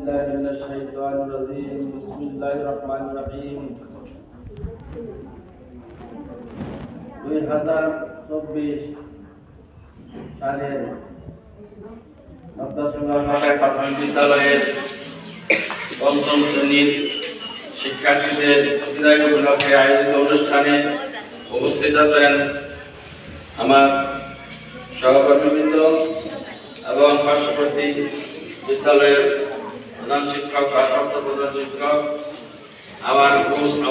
بالله من الشيطان الرجيم بسم الله الرحمن الرحيم 2024 সালের মাদ্রাসা প্রাথমিক বিদ্যালয়ের পঞ্চম শ্রেণীর শিক্ষার্থীদের বিদায় উপলক্ষে আয়োজিত অনুষ্ঠানে উপস্থিত আছেন আমার সহকর্মীবৃন্দ এবং পার্শ্ববর্তী বিদ্যালয়ের প্রধান শিক্ষক ভারপ্রাপ্ত প্রধান শিক্ষক আমার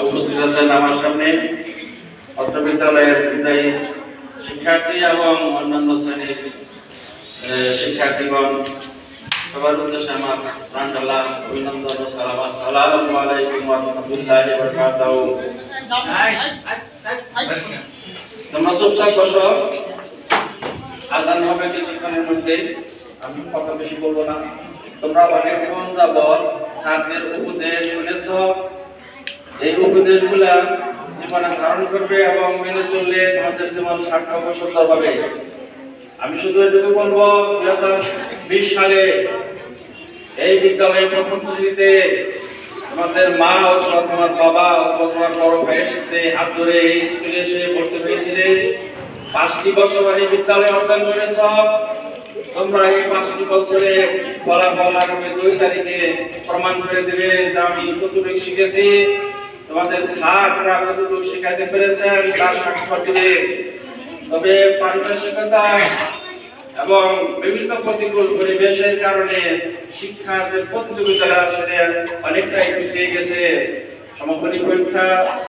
উপস্থিত আছেন আমার সামনে অত্র বিদ্যালয়ের বিদায়ী শিক্ষার্থী এবং অন্যান্য শ্রেণীর শিক্ষার্থীগণ সবার উদ্দেশ্যে আমার প্রাণঢালা অভিনন্দন ও সালাম। আসসালামু আলাইকুম ওয়া রাহমাতুল্লাহি ওয়া বারাকাতুহু। তোমরা চুপচাপ বসো, আজান হবে কিছুক্ষণের মধ্যে, আমি কথা বেশি বলবো না। তোমরা অনেকক্ষণ যাবৎ স্যারদের উপদেশ শুনেছ, এই উপদেশগুলা জীবনে ধারণ করবে এবং মেনে চললে তোমাদের জীবন সার্থক ও সুন্দর হবে। আমি শুধু এটুকু বলবো 2020 সালে এই বিদ্যালয়ে প্রথম শ্রেণীতে তোমাদের মা অথবা তোমার বাবা অথবা তোমার বড় ভাইয়ের সাথে হাত ধরে এই স্কুলে এসে ভর্তি হয়েছিলে। 5টি বছর এই বিদ্যালয়ে অধ্যয়ন করেছ। তোমরা এই 5টি বছরে ফলাফল আগামী 2 তারিখে প্রমাণ করে দেবে যে আমি কতটুকু শিখেছি, তোমাদের ছাত্ররা কতটুকু শিখাতে পেরেছেন তার সাক্ষর দিবে। তবে পারিপার্শ্বিকতা এবং বিভিন্ন প্রতিকূল পরিবেশের কারণে শিক্ষার যে প্রতিযোগিতাটা সেটা অনেকটাই পিছিয়ে গেছে। সমাপনী পরীক্ষা